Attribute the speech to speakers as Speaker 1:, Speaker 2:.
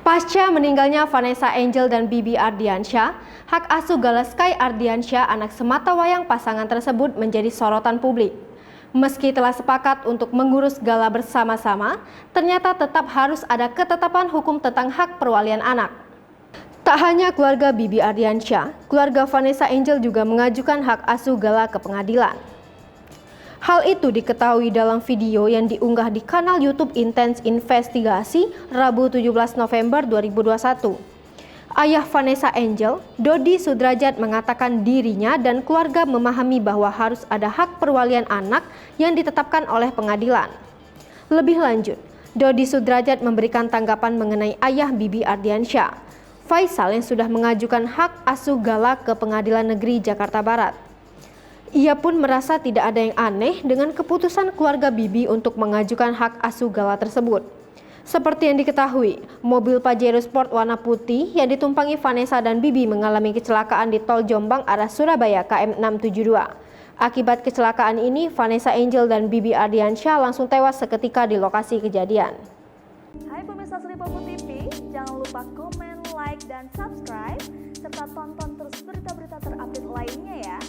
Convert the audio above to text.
Speaker 1: Pasca meninggalnya Vanessa Angel dan Bibi Ardiansyah, hak asuh Gala Sky Ardiansyah, anak sematawayang pasangan tersebut, menjadi sorotan publik. Meski telah sepakat untuk mengurus Gala bersama-sama, ternyata tetap harus ada ketetapan hukum tentang hak perwalian anak. Tak hanya keluarga Bibi Ardiansyah, keluarga Vanessa Angel juga mengajukan hak asuh Gala ke pengadilan. Hal itu diketahui dalam video yang diunggah di kanal YouTube Intens Investigasi Rabu 17 November 2021. Ayah Vanessa Angel, Dodi Sudrajat, mengatakan dirinya dan keluarga memahami bahwa harus ada hak perwalian anak yang ditetapkan oleh pengadilan. Lebih lanjut, Dodi Sudrajat memberikan tanggapan mengenai ayah Bibi Ardiansyah, Faisal, yang sudah mengajukan hak asuh Gala ke Pengadilan Negeri Jakarta Barat. Ia pun merasa tidak ada yang aneh dengan keputusan keluarga Bibi untuk mengajukan hak asuh Gala tersebut. Seperti yang diketahui, mobil Pajero Sport warna putih yang ditumpangi Vanessa dan Bibi mengalami kecelakaan di tol Jombang arah Surabaya KM 672. Akibat kecelakaan ini, Vanessa Angel dan Bibi Ardiansyah langsung tewas seketika di lokasi kejadian.
Speaker 2: Hai pemirsa Sri Popo TV, jangan lupa komen, like, dan subscribe, serta tonton terus berita-berita terupdate lainnya ya.